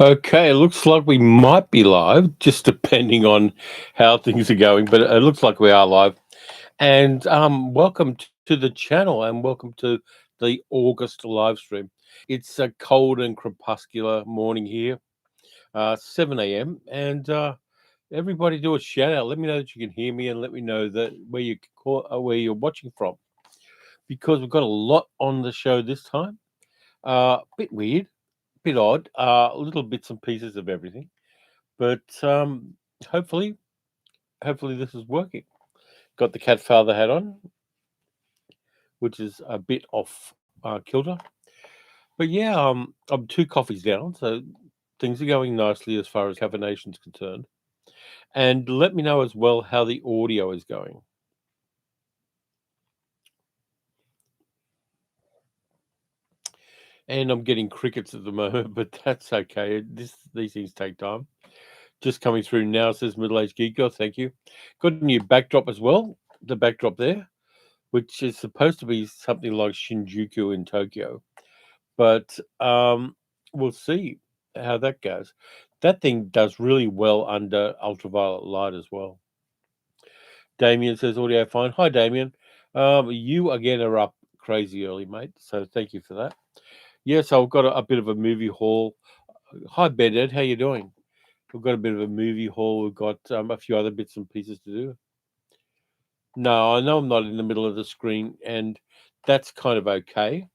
Okay, it looks like we might be live, just depending on how things are going, but it looks like we are live. And welcome to the channel and welcome to the August live stream. It's a cold and crepuscular morning here, 7 a.m. And everybody do a shout out. Let me know that you can hear me and let me know that where you're watching from, because we've got a lot on the show this time. Bit weird, bit odd, little bits and pieces of everything. But hopefully, hopefully this is working. Got the cat father hat on, which is a bit off kilter. But yeah, I'm two coffees down, so things are going nicely as far as caffeination's concerned. And let me know as well how the audio is going. And I'm getting crickets at the moment, but that's okay. These things take time. Just coming through now says Middle Aged Geek Girl. Thank you. Got a new backdrop as well. The backdrop there, which is supposed to be something like Shinjuku in Tokyo. But we'll see how that goes. That thing does really well under ultraviolet light as well. Damien says audio fine. Hi, Damien. You again are up crazy early, mate. So thank you for that. Yes, I've got a bit of a movie haul. Hi, Bedhead. How you doing? We've got a bit of a movie haul. We've got a few other bits and pieces to do. No, I know I'm not in the middle of the screen, and that's kind of okay.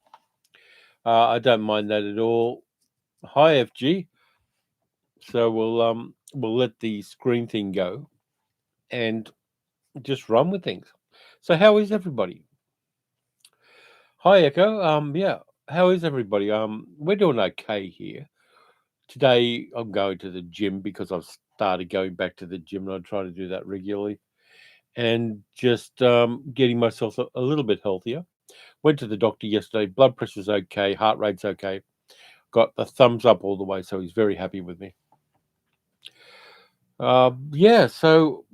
I don't mind that at all. Hi, FG. So we'll let the screen thing go and just run with things. So how is everybody? Hi, Echo. Yeah, how is everybody? We're doing okay here. Today I'm going to the gym because I've started going back to the gym, and I try to do that regularly, and just getting myself a little bit healthier. Went to the doctor yesterday. Blood pressure's okay. Heart rate's okay. Got the thumbs up all the way, so he's very happy with me. Yeah, so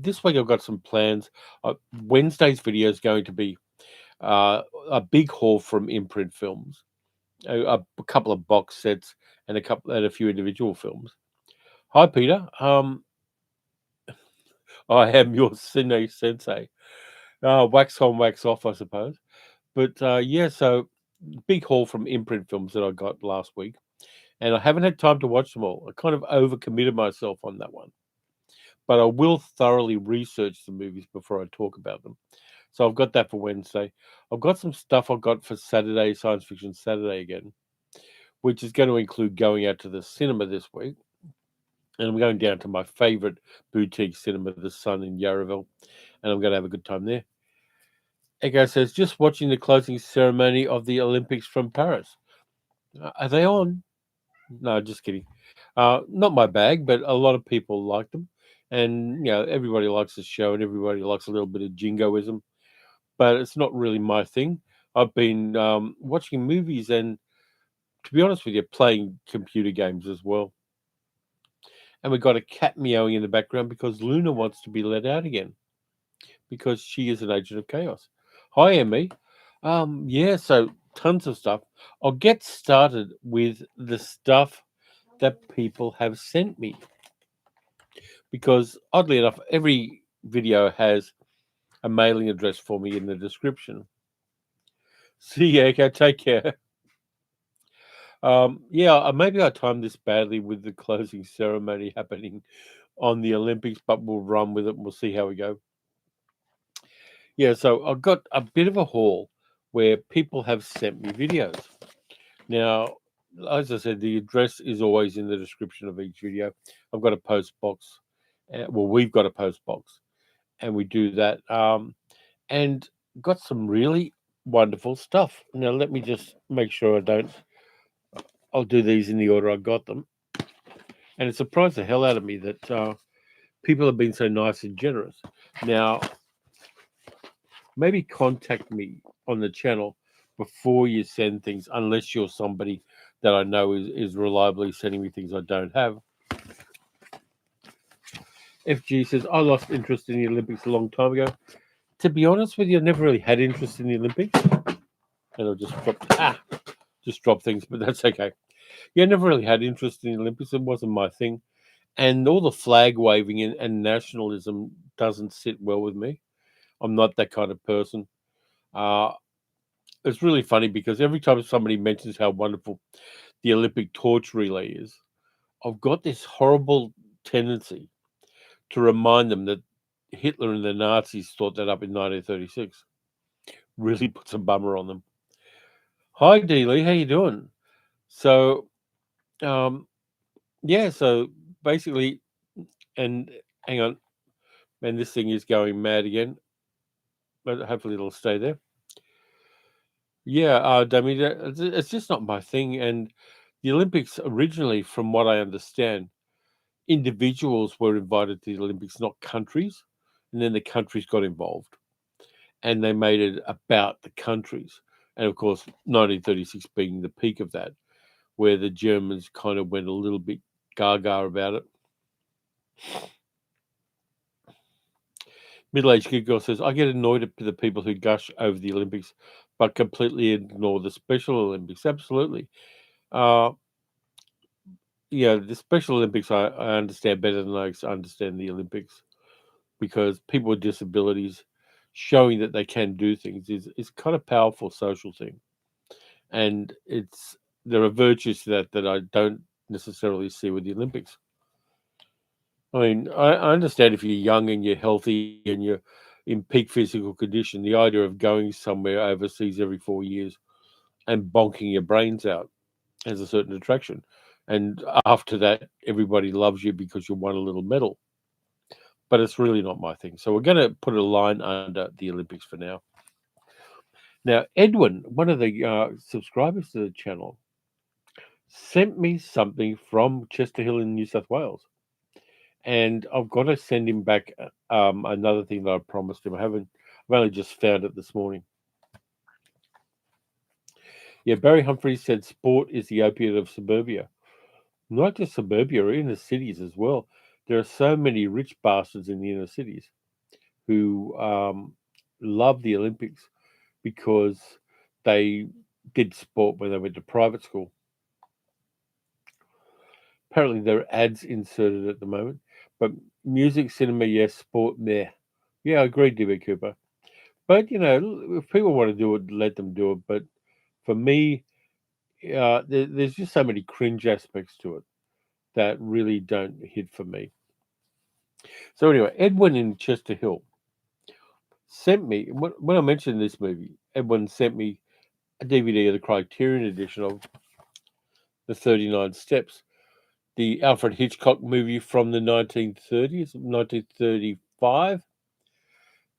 this week I've got some plans. Wednesday's video is going to be a big haul from Imprint Films, a couple of box sets, and a few individual films. Hi, Peter. I am your Cine Sensei. Wax on, wax off, I suppose. But yeah, so big haul from Imprint Films that I got last week, and I haven't had time to watch them all. I kind of overcommitted myself on that one, but I will thoroughly research the movies before I talk about them. So I've got that for Wednesday. I've got some stuff I've got for Saturday, Science Fiction Saturday again, which is going to include going out to the cinema this week. And I'm going down to my favorite boutique cinema, The Sun in Yarraville, and I'm going to have a good time there. Echo says, just watching the closing ceremony of the Olympics from Paris. Are they on? No, just kidding. Not my bag, but a lot of people like them. And, everybody likes the show and everybody likes a little bit of jingoism, but it's not really my thing. I've been watching movies and, to be honest with you, playing computer games as well. And we've got a cat meowing in the background because Luna wants to be let out again because she is an agent of chaos. Hi, Emmy. Yeah, so tons of stuff. I'll get started with the stuff that people have sent me because, oddly enough, every video has a mailing address for me in the description. See you, Echo. Take care. Yeah, maybe I timed this badly with the closing ceremony happening on the Olympics, but we'll run with it and we'll see how we go. Yeah, so I've got a bit of a haul where people have sent me videos. Now, as I said, the address is always in the description of each video. I've got a post box. Well, we've got a post box, and we do that. And got some really wonderful stuff. Now, let me just make sure I don't. I'll do these in the order I got them. And it surprised the hell out of me that people have been so nice and generous. Now, maybe contact me on the channel before you send things, unless you're somebody that I know is reliably sending me things I don't have. FG says, I lost interest in the Olympics a long time ago. To be honest with you, I never really had interest in the Olympics. And I'll just drop things, but that's okay. Yeah, I never really had interest in the Olympics. It wasn't my thing. And all the flag waving and nationalism doesn't sit well with me. I'm not that kind of person. Uh, it's really funny because every time somebody mentions how wonderful the Olympic torch relay is, I've got this horrible tendency to remind them that Hitler and the Nazis thought that up in 1936. Really puts a bummer on them. Hi, Dealey, how you doing? So, um, yeah, so basically, and hang on, man, this thing is going mad again, but hopefully it'll stay there. Yeah, Damien, it's just not my thing. And the Olympics originally, from what I understand, individuals were invited to the Olympics, not countries. And then the countries got involved and they made it about the countries. And of course, 1936 being the peak of that, where the Germans kind of went a little bit gaga about it. Middle-aged kid girl says, I get annoyed at the people who gush over the Olympics, but completely ignore the Special Olympics. Absolutely. Uh, yeah, the Special Olympics I understand better than I understand the Olympics because people with disabilities showing that they can do things is kind of powerful social thing. And there are virtues to that I don't necessarily see with the Olympics. I mean, I understand if you're young and you're healthy and you're in peak physical condition, the idea of going somewhere overseas every 4 years and bonking your brains out has a certain attraction. And after that, everybody loves you because you won a little medal. But it's really not my thing. So we're going to put a line under the Olympics for now. Now, Edwin, one of the subscribers to the channel, sent me something from Chester Hill in New South Wales. And I've got to send him back another thing that I promised him. I've only just found it this morning. Yeah, Barry Humphries said sport is the opiate of suburbia. Not just suburbia, inner cities as well. There are so many rich bastards in the inner cities who love the Olympics because they did sport when they went to private school. Apparently, there are ads inserted at the moment, but music, cinema, yes, sport, there. Yeah, I agree, DB Cooper. But if people want to do it, let them do it. But for me, there's just so many cringe aspects to it that really don't hit for me. So anyway, Edwin in Chester Hill sent me when I mentioned this movie. Edwin sent me a DVD of the Criterion edition of the 39 Steps, the Alfred Hitchcock movie from the 1930s, 1935.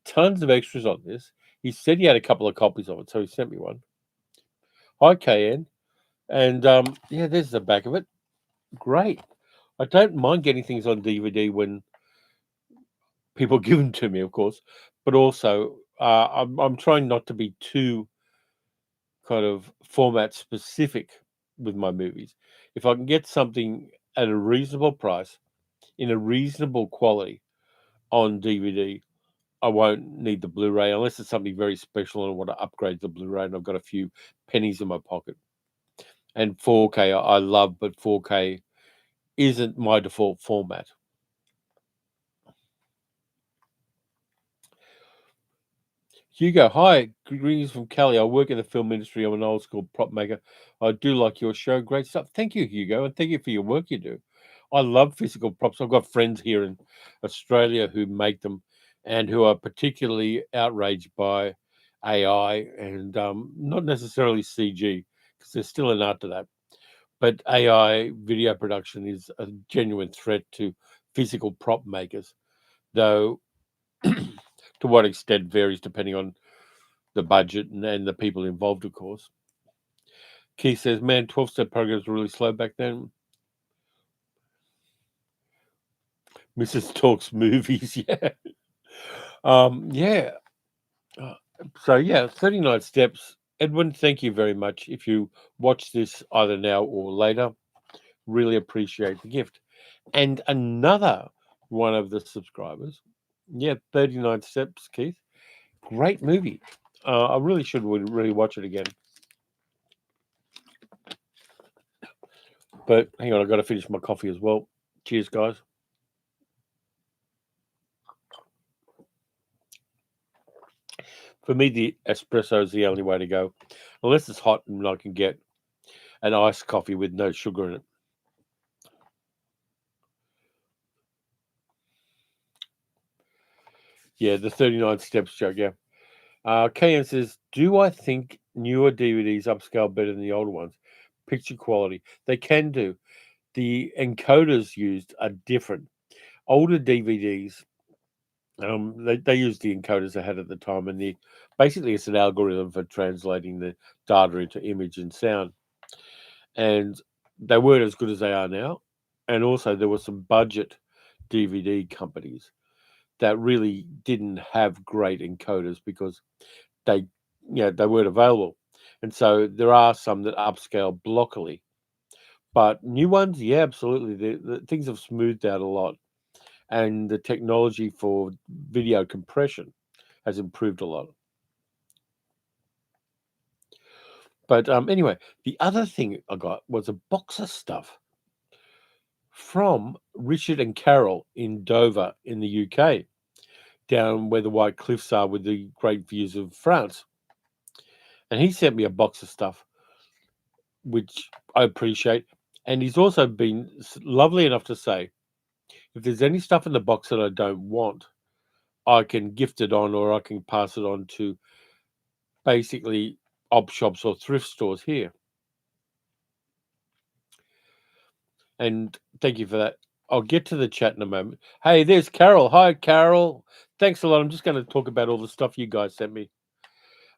Tons of extras on this. He said he had a couple of copies of it, so he sent me one. Hi, KN. And yeah, there's the back of it. Great. I don't mind getting things on DVD when people give them to me, of course, but also I'm trying not to be too kind of format specific with my movies. If I can get something at a reasonable price in a reasonable quality on DVD, I won't need the Blu-ray unless it's something very special and I want to upgrade the Blu-ray and I've got a few pennies in my pocket. And 4K I love, but 4K isn't my default format. Hugo, hi. Greetings from Cali. I work in the film industry. I'm an old school prop maker. I do like your show. Great stuff. Thank you, Hugo, and thank you for your work you do. I love physical props. I've got friends here in Australia who make them and who are particularly outraged by AI and not necessarily CG because there's still an art to that. But AI video production is a genuine threat to physical prop makers, though to what extent varies depending on the budget and the people involved, of course. Keith says, man, 12-step programs were really slow back then. Mrs. Talks movies, yeah. Yeah. Uh, So, yeah, 39 steps. Edwin, thank you very much. If you watch this either now or later, really appreciate the gift. And another one of the subscribers, yeah, 39 steps, Keith. Great movie. I really should really watch it again. But hang on, I've got to finish my coffee as well. Cheers, guys. For me, the espresso is the only way to go, unless it's hot and I can get an iced coffee with no sugar in it. Yeah, the 39 steps joke. Yeah. KN says, do I think newer DVDs upscale better than the older ones? Picture quality. They can do. The encoders used are different. Older DVDs, they use the encoders they had at the time, and basically it's an algorithm for translating the data into image and sound. And they weren't as good as they are now. And also there were some budget DVD companies that really didn't have great encoders because they they weren't available. And so there are some that upscale blockily. But new ones, yeah, absolutely. The things have smoothed out a lot. And the technology for video compression has improved a lot. But anyway, the other thing I got was a box of stuff from Richard and Carol in Dover in the UK, down where the White Cliffs are with the great views of France. And he sent me a box of stuff, which I appreciate. And he's also been lovely enough to say, if there's any stuff in the box that I don't want, I can gift it on or I can pass it on to basically op shops or thrift stores here. And thank you for that. I'll get to the chat in a moment. Hey, there's Carol. Hi, Carol. Thanks a lot. I'm just going to talk about all the stuff you guys sent me.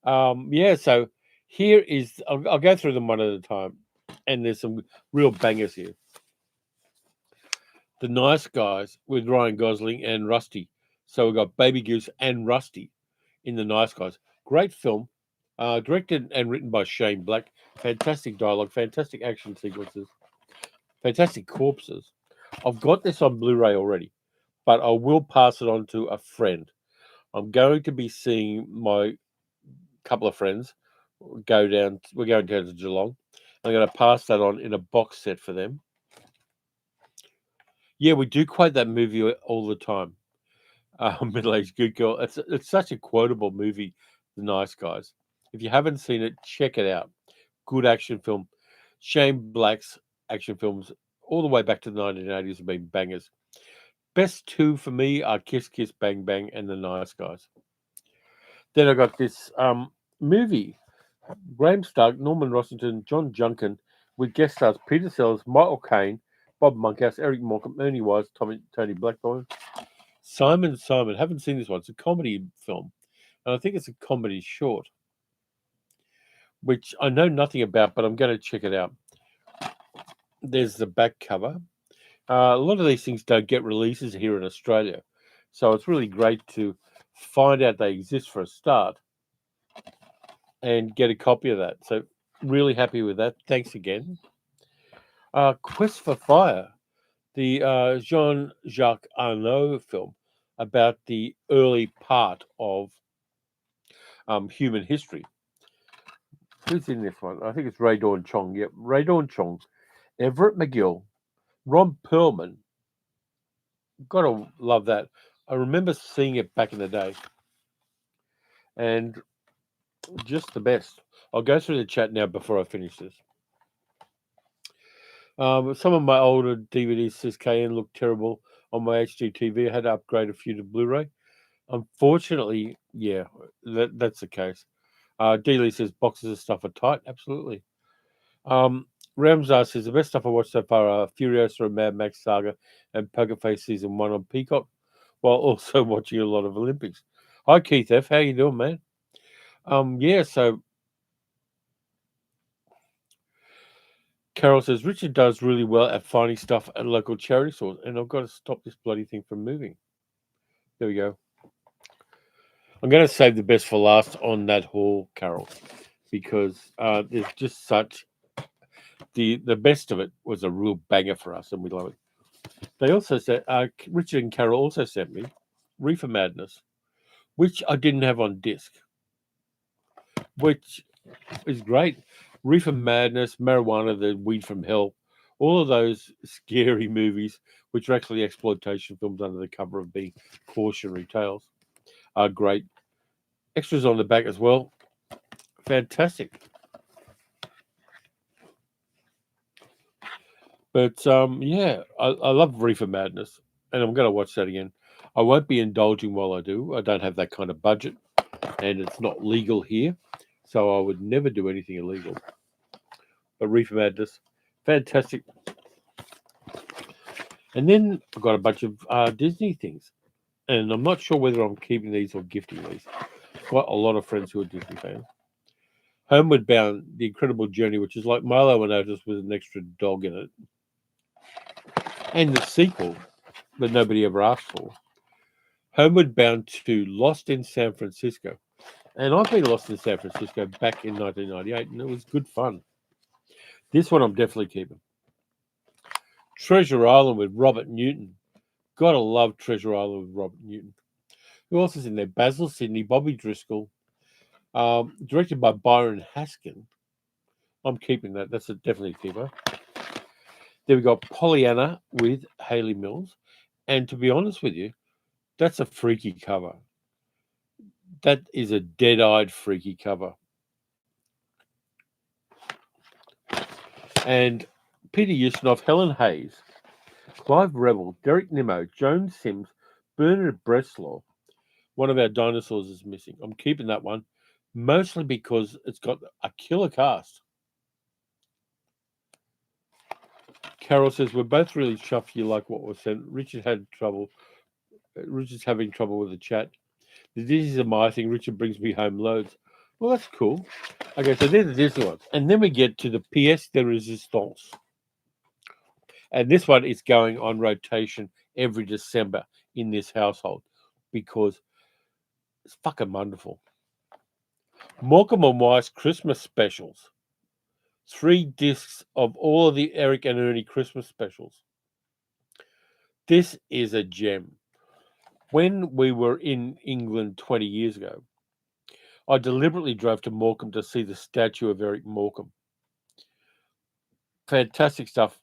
Yeah, so here is, I'll go through them one at a time. And there's some real bangers here. The Nice Guys with Ryan Gosling and Rusty. So we've got Baby Goose and Rusty in The Nice Guys. Great film. Directed and written by Shane Black. Fantastic dialogue, fantastic action sequences, fantastic corpses. I've got this on Blu-ray already, but I will pass it on to a friend. I'm going to be seeing my couple of friends go down. We're going down to Geelong. I'm going to pass that on in a box set for them. Yeah, we do quote that movie all the time. Middle-aged good girl. It's such a quotable movie, The Nice Guys. If you haven't seen it, check it out. Good action film. Shane Black's action films all the way back to the 1980s have been bangers. Best two for me are Kiss Kiss Bang Bang and The Nice Guys. Then I got this movie. Graham Stark, Norman Rossington, John Junkin, with guest stars Peter Sellers, Michael Caine, Bob Monkhouse, Eric Morecambe, Ernie Wise, Tony Blackburn. Simon. Haven't seen this one. It's a comedy film. And I think it's a comedy short, which I know nothing about, but I'm going to check it out. There's the back cover. A lot of these things don't get releases here in Australia. So it's really great to find out they exist for a start and get a copy of that. So really happy with that. Thanks again. Quest for Fire, the Jean-Jacques Arnaud film about the early part of human history. Who's in this one? I think it's Ray Dawn Chong. Yep, Ray Dawn Chong, Everett McGill, Ron Perlman. Gotta love that. I remember seeing it back in the day. And just the best. I'll go through the chat now before I finish this. Some of my older DVDs, says KN, look terrible on my HDTV. I had to upgrade a few to Blu-ray. Unfortunately, yeah, that's the case. D-Lee says boxes of stuff are tight. Absolutely. Ramsar says the best stuff I watched so far are Furiosa and Mad Max Saga and Poker Face Season 1 on Peacock, while also watching a lot of Olympics. Hi, Keith F. How you doing, man? Yeah, so Carol says Richard does really well at finding stuff at local charity stores, and I've got to stop this bloody thing from moving. There we go. I'm going to save the best for last on that haul, Carol, because there's just such the best of it was a real banger for us, and we love it. They also said Richard and Carol also sent me Reefer Madness, which I didn't have on disc, which is great. Reefer Madness, Marijuana, the Weed from Hell, All of those scary movies, which are actually exploitation films under the cover of being cautionary tales, are great. Extras on the back as well. Fantastic. But yeah, I love Reefer Madness, and I'm going to watch that again. I won't be indulging while I do. I don't have that kind of budget, and it's not legal here, so I would never do anything illegal. But Reefer Madness, fantastic. And then I've got a bunch of Disney things, and I'm not sure whether I'm keeping these or gifting these. Quite a lot of friends who are Disney fans. Homeward Bound: The Incredible Journey, which is like Milo and Otis with an extra dog in it, and the sequel that nobody ever asked for. Homeward Bound to Lost in San Francisco. And I've been lost in San Francisco back in 1998, and it was good fun. This one I'm definitely keeping. Treasure Island with Robert Newton. Gotta love Treasure Island with Robert Newton. Who else is in there? Basil Sidney, Bobby Driscoll, directed by Byron Haskin. I'm keeping that. That's definitely a keeper. Then we got Pollyanna with Haley Mills. And to be honest with you, that's a freaky cover. That is a dead-eyed freaky cover. And Peter Ustinov, Helen Hayes, Clive Revel, Derek Nimmo, Joan Sims, Bernard Bresslaw. One of our dinosaurs is missing. I'm keeping that one, mostly because it's got a killer cast. Carol says, we're both really chuffed you like what was sent. Richard's having trouble with the chat. This is a my thing. Richard brings me home loads. Well, that's cool. Okay, so there's the Disney ones. And then we get to the pièce de résistance. And this one is going on rotation every December in this household because it's fucking wonderful. Morecambe and Wise Christmas specials. 3 discs of all of the Eric and Ernie Christmas specials. This is a gem. When we were in England 20 years ago, I deliberately drove to Morecambe to see the statue of Eric Morecambe. Fantastic stuff.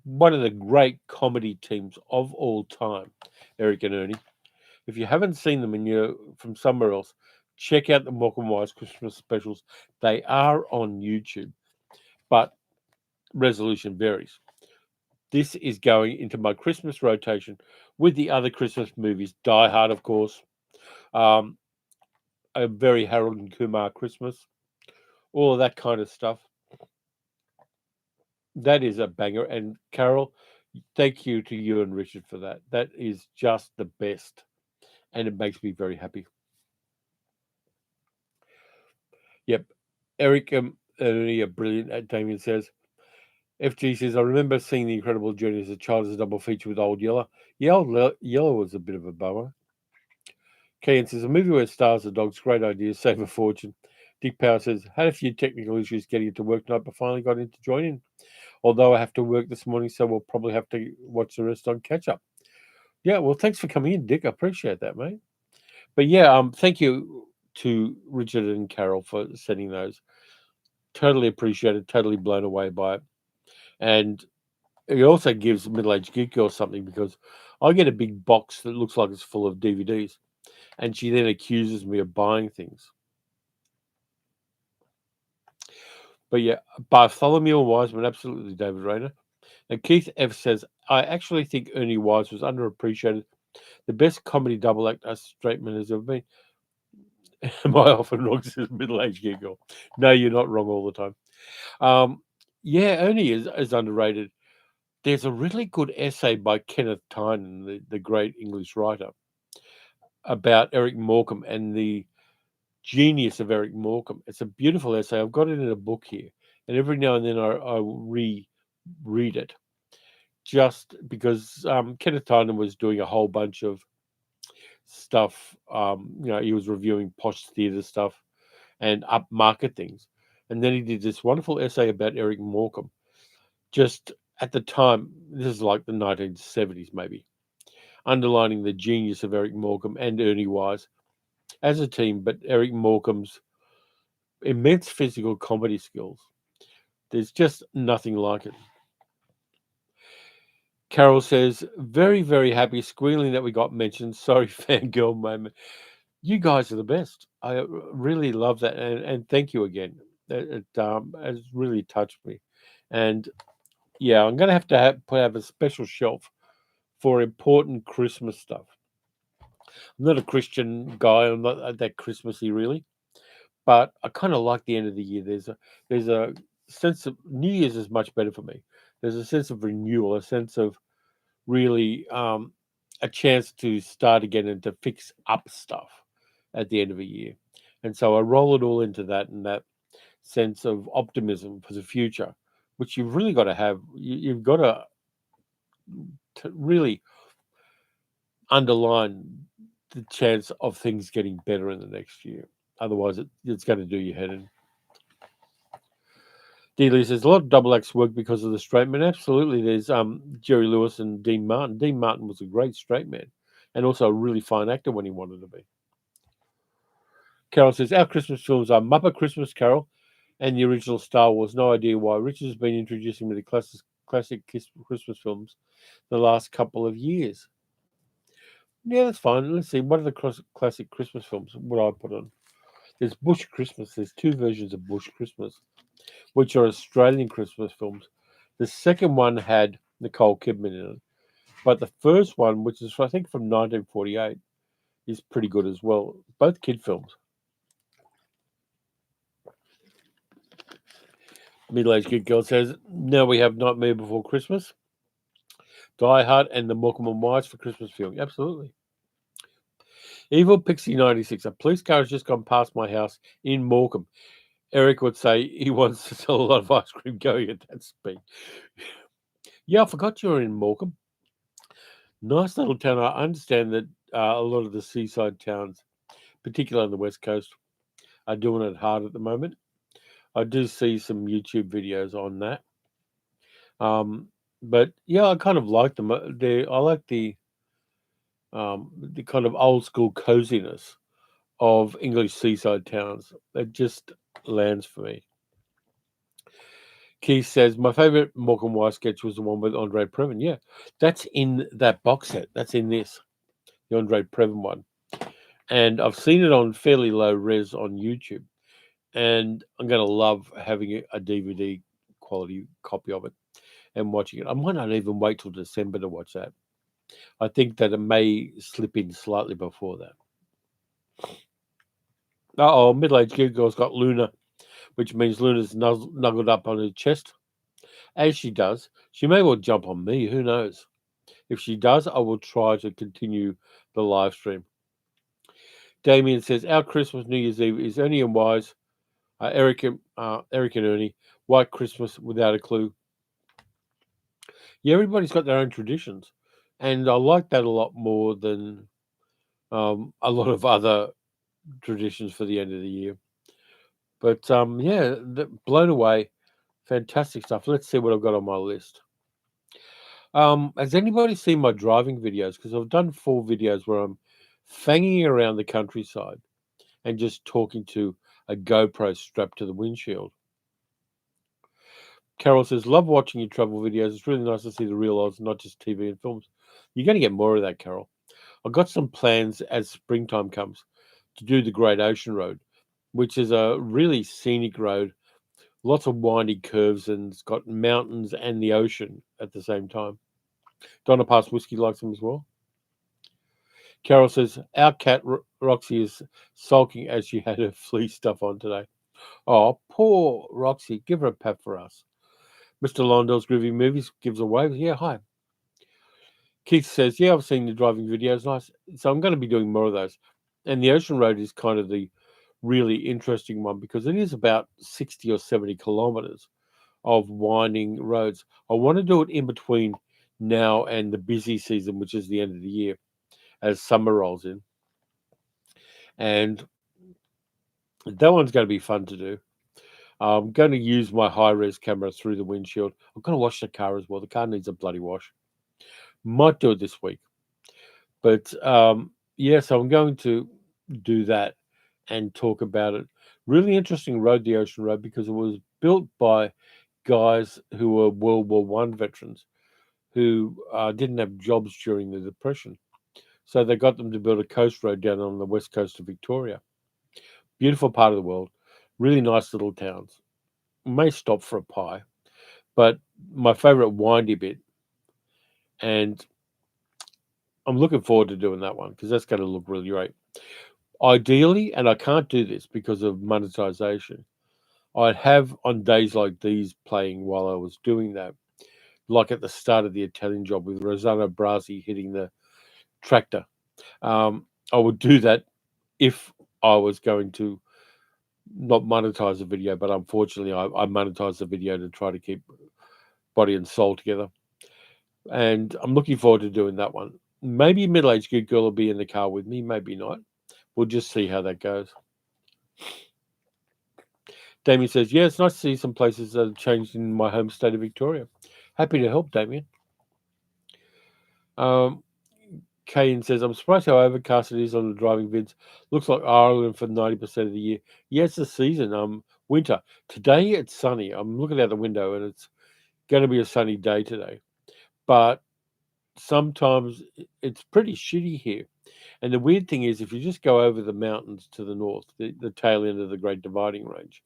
One of the great comedy teams of all time, Eric and Ernie. If you haven't seen them and you're from somewhere else, check out the Morecambe Wise Christmas specials. They are on YouTube, but resolution varies. This is going into my Christmas rotation with the other Christmas movies. Die Hard, of course. A very Harold and Kumar Christmas. All of that kind of stuff. That is a banger. And Carol, thank you to you and Richard for that. That is just the best. And it makes me very happy. Yep. Eric Ernie are brilliant, Damien says. FG says, I remember seeing The Incredible Journey as a child as a double feature with Old Yeller. Yeah, Old Yeller was a bit of a bummer. Kean says, a movie where stars are dogs, great idea, save a fortune. Dick Power says, had a few technical issues getting into work tonight, but finally got in to join in. Although I have to work this morning, so we'll probably have to watch the rest on catch up. Yeah, well, thanks for coming in, Dick. I appreciate that, mate. But yeah, thank you to Richard and Carol for sending those. Totally appreciated, totally blown away by it. And it also gives Middle-Aged Geek Girl something because I get a big box that looks like it's full of DVDs. And she then accuses me of buying things. But yeah, Bartholomew Wiseman, absolutely David Rayner. And Keith F says, I actually think Ernie Wise was underappreciated. The best comedy double act a straight man has ever been. Am I often wrong, says Middle-Aged Geek Girl? No, you're not wrong all the time. Yeah, Ernie is underrated. There's a really good essay by Kenneth Tynan, the great English writer, about Eric Morecambe and the genius of Eric Morecambe. It's a beautiful essay. I've got it in a book here, and every now and then I reread it, just because Kenneth Tynan was doing a whole bunch of stuff. He was reviewing posh theatre stuff and upmarket things, and then he did this wonderful essay about Eric Morecambe. Just at the time, this is like the 1970s, maybe, underlining the genius of Eric Morecambe and Ernie Wise as a team, but Eric Morecambe's immense physical comedy skills. There's just nothing like it. Carol says, very, very happy squealing that we got mentioned. Sorry, fangirl moment. You guys are the best. I really love that. And thank you again. It has really touched me. And yeah, I'm going to have a special shelf for important Christmas stuff. I'm not a Christian guy. I'm not that Christmassy, really. But I kind of like the end of the year. There's a sense of New Year's is much better for me. There's a sense of renewal, a sense of really a chance to start again and to fix up stuff at the end of a year. And so I roll it all into that and that sense of optimism for the future, which you've really got to have. You've got to really underline the chance of things getting better in the next year. Otherwise, it's going to do your head in. D. Lee says a lot of double acts work because of the straight man. Absolutely, there's Jerry Lewis and Dean Martin. Dean Martin was a great straight man, and also a really fine actor when he wanted to be. Carol says our Christmas films are Muppet Christmas Carol and the original Star Wars. No idea why. Richard has been introducing me to classic Christmas films the last couple of years. Yeah, that's fine. Let's see. What are the classic Christmas films? What I put on? There's Bush Christmas. There's two versions of Bush Christmas, which are Australian Christmas films. The second one had Nicole Kidman in it, but the first one, which is I think from 1948, is pretty good as well. Both kid films. Middle-aged good girl says, "Now we have Nightmare Before Christmas, Die Hard, and the Morecambe and Wise for Christmas viewing." Absolutely. Evil Pixie 96. A police car has just gone past my house in Morecambe. Eric would say he wants to sell a lot of ice cream going at that speed. Yeah, I forgot you were in Morecambe. Nice little town. I understand that a lot of the seaside towns, particularly on the West Coast, are doing it hard at the moment. I do see some YouTube videos on that. But yeah, I kind of like them. I like the kind of old school coziness of English seaside towns. It just lands for me. Keith says, my favourite Morecambe Wise sketch was the one with Andre Previn. Yeah, that's in that box set. That's in this, the Andre Previn one. And I've seen it on fairly low res on YouTube. And I'm going to love having a DVD quality copy of it and watching it. I might not even wait till December to watch that. I think that it may slip in slightly before that. Middle-aged good girl's got Luna, which means Luna's snuggled up on her chest. As she does, she may well jump on me. Who knows? If she does, I will try to continue the live stream. Damien says, our Christmas New Year's Eve is Ernie and Wise, Eric and Ernie, White Christmas without a clue. Yeah, everybody's got their own traditions. And I like that a lot more than a lot of other traditions for the end of the year. But yeah, blown away. Fantastic stuff. Let's see what I've got on my list. Has anybody seen my driving videos? Because I've done 4 videos where I'm fanging around the countryside and just talking to a GoPro strapped to the windshield. Carol says, love watching your travel videos. It's really nice to see the real Oz, not just TV and films. You're going to get more of that, Carol. I've got some plans as springtime comes to do the Great Ocean Road, which is a really scenic road, lots of windy curves, and it's got mountains and the ocean at the same time. Donna Pass Whiskey likes them as well. Carol says, our cat Roxy is sulking as she had her flea stuff on today. Oh, poor Roxy. Give her a pat for us. Mr. Londell's Groovy Movies gives a wave. Yeah, hi. Keith says, yeah, I've seen the driving videos. Nice. So I'm going to be doing more of those. And the Ocean Road is kind of the really interesting one because it is about 60 or 70 kilometres of winding roads. I want to do it in between now and the busy season, which is the end of the year, as summer rolls in. And that one's going to be fun to do. I'm going to use my high-res camera through the windshield. I'm going to wash the car as well. The car needs a bloody wash. Might do it this week. But, yeah, so I'm going to do that and talk about it. Really interesting road, the Ocean Road, because it was built by guys who were World War I veterans who didn't have jobs during the Depression. So they got them to build a coast road down on the west coast of Victoria. Beautiful part of the world, really nice little towns. May stop for a pie, but my favourite windy bit, and I'm looking forward to doing that one because that's going to look really great. Ideally, and I can't do this because of monetization, I'd have on days like these playing while I was doing that, like at the start of the Italian Job with Rosanna Brasi hitting the tractor. I would do that if I was going to not monetize the video, but unfortunately, I monetize the video to try to keep body and soul together. And I'm looking forward to doing that one. Maybe middle-aged good girl will be in the car with me, maybe not. We'll just see how that goes. Damien says, yeah, it's nice to see some places that have changed in my home state of Victoria. Happy to help, Damien. Kane says, I'm surprised how overcast it is on the driving vids. Looks like Ireland for 90% of the year. Yes, the season, winter. Today it's sunny. I'm looking out the window and it's going to be a sunny day today. But sometimes it's pretty shitty here. And the weird thing is, if you just go over the mountains to the north, the tail end of the Great Dividing Range,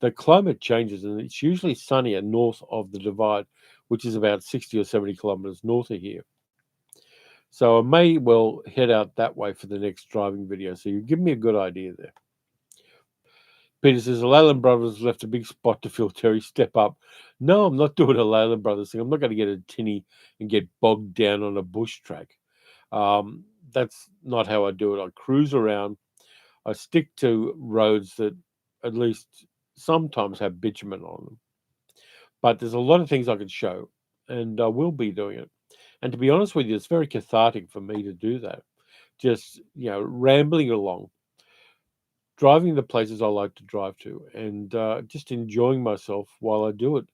the climate changes and it's usually sunnier north of the divide, which is about 60 or 70 kilometers north of here. So I may well head out that way for the next driving video. So you give me a good idea there. Peter says, the Leyland Brothers left a big spot to fill. Terry, step up. No, I'm not doing a Leyland Brothers thing. I'm not going to get a tinny and get bogged down on a bush track. That's not how I do it. I cruise around. I stick to roads that at least sometimes have bitumen on them. But there's a lot of things I could show, and I will be doing it. And to be honest with you, it's very cathartic for me to do that. Just, rambling along, driving the places I like to drive to, and just enjoying myself while I do it.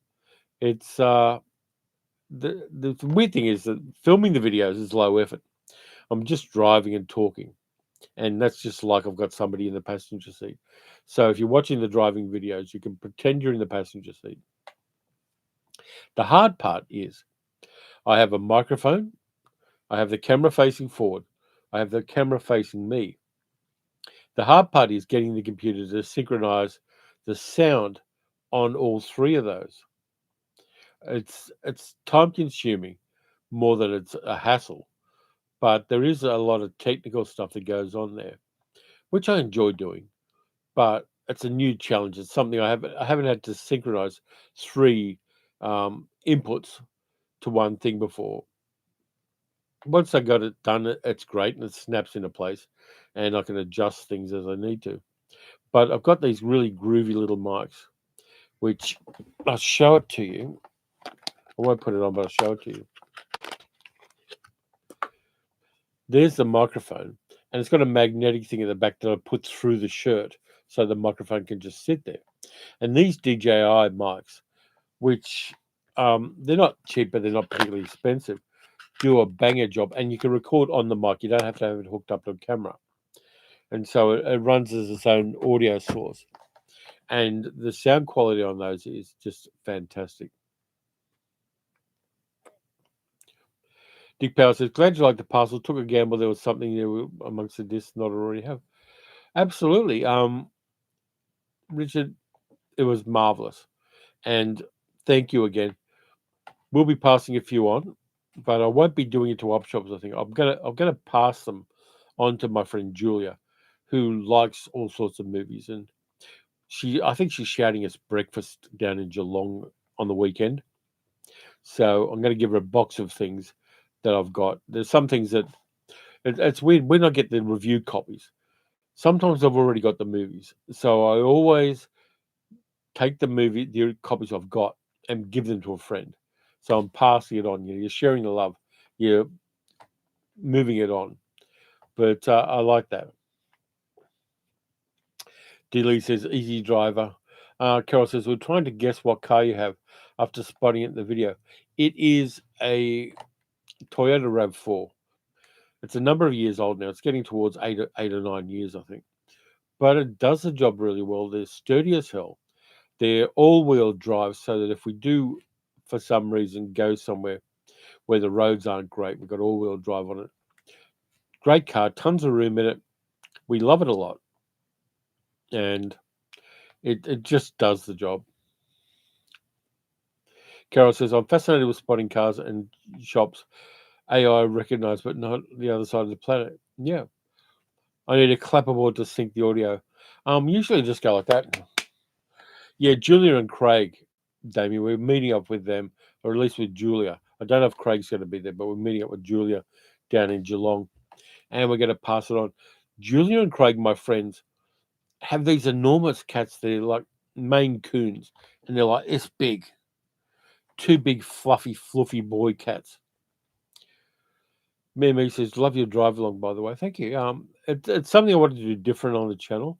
It's the weird thing is that filming the videos is low effort. I'm just driving and talking, and that's just like I've got somebody in the passenger seat. So if you're watching the driving videos, you can pretend you're in the passenger seat. The hard part is I have a microphone, I have the camera facing forward, I have the camera facing me. The hard part is getting the computer to synchronize the sound on all three of those. It's time consuming more than it's a hassle, but there is a lot of technical stuff that goes on there, which I enjoy doing. But it's a new challenge. It's something I haven't had to synchronize three inputs to one thing before. Once I got it done, it's great and it snaps into place, and I can adjust things as I need to. But I've got these really groovy little mics, which I'll show it to you. I won't put it on, but I'll show it to you. There's the microphone, and it's got a magnetic thing in the back that I put through the shirt so the microphone can just sit there. And these DJI mics, which they're not cheap, but they're not particularly expensive, do a banger job. And you can record on the mic. You don't have to have it hooked up to a camera. And so it runs as its own audio source. And the sound quality on those is just fantastic. Dick Power says, glad you like the parcel. Took a gamble there was something new amongst the discs not already have. Absolutely. Richard, it was marvelous. And thank you again. We'll be passing a few on, but I won't be doing it to op shops, I think. I'm gonna pass them on to my friend Julia, who likes all sorts of movies. And I think she's shouting us breakfast down in Geelong on the weekend. So I'm going to give her a box of things that I've got. There's some things that it's weird when I get the review copies. Sometimes I've already got the movies, so I always take the copies I've got, and give them to a friend. So I'm passing it on. You're sharing the love. You're moving it on. But I like that. D. says, easy driver. Carol says, we're trying to guess what car you have after spotting it in the video. It is a Toyota RAV4. It's a number of years old now. It's getting towards 8 or 9 years, I think. But it does the job really well. They're sturdy as hell. They're all-wheel drive, so that if we do, for some reason, go somewhere, where the roads aren't great. We've got all-wheel drive on it. Great car, tons of room in it. We love it a lot, and it just does the job. Carol says, I'm fascinated with spotting cars and shops AI recognize, but not the other side of the planet. Yeah. I need a clapperboard to sync the audio. Usually just go like that. Yeah, Julia and Craig, Damien, we're meeting up with them, or at least with Julia. I don't know if Craig's going to be there, but we're meeting up with Julia down in Geelong, and we're going to pass it on. Julia and Craig, my friends, have these enormous cats. They're like Maine Coons, and they're like this big. Two big, fluffy boy cats. Mimi says, love your drive along, by the way. Thank you. It's something I wanted to do different on the channel,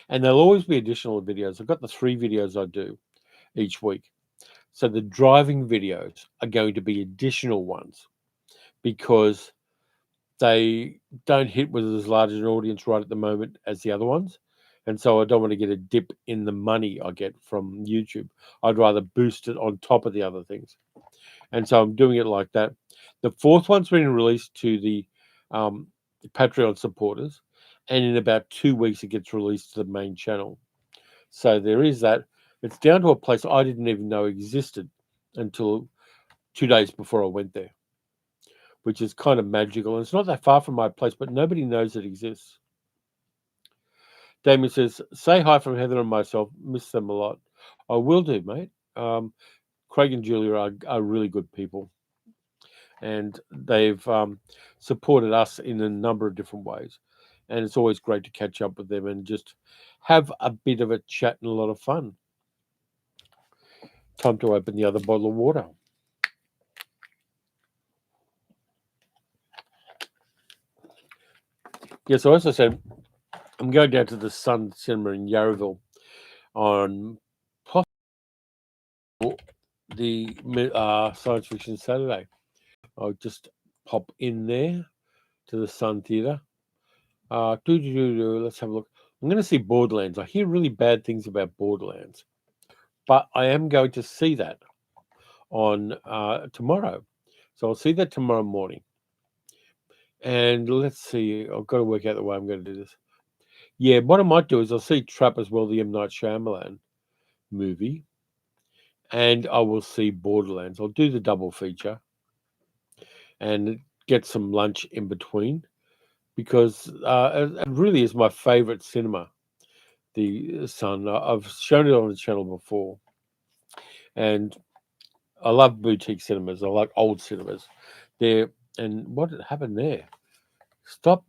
and there'll always be additional videos. I've got the 3 videos I do each week. So the driving videos are going to be additional ones because they don't hit with as large an audience right at the moment as the other ones. And so I don't want to get a dip in the money I get from YouTube. I'd rather boost it on top of the other things. And so I'm doing it like that. The 4th one's been released to the Patreon supporters, and in about 2 weeks it gets released to the main channel. So there is that. It's down to a place I didn't even know existed until 2 days before I went there, which is kind of magical. And it's not that far from my place, but nobody knows it exists. Damien says, say hi from Heather and myself. Miss them a lot. I will do, mate. Craig and Julia are really good people, and they've supported us in a number of different ways. And it's always great to catch up with them and just have a bit of a chat and a lot of fun. Time to open the other bottle of water. Yeah, so as I said, I'm going down to the Sun Cinema in Yarraville on the Science Fiction Saturday. I'll just pop in there to the Sun Theatre. Let's have a look. I'm going to see Borderlands. I hear really bad things about Borderlands, but I am going to see that on tomorrow. So I'll see that tomorrow morning. And let's see. I've got to work out the way I'm going to do this. Yeah, what I might do is I'll see Trap as well, the M. Night Shyamalan movie, and I will see Borderlands. I'll do the double feature and get some lunch in between because it really is my favorite cinema, the Sun. I've shown it on the channel before, and I love boutique cinemas. I like old cinemas. And what happened there? Stop.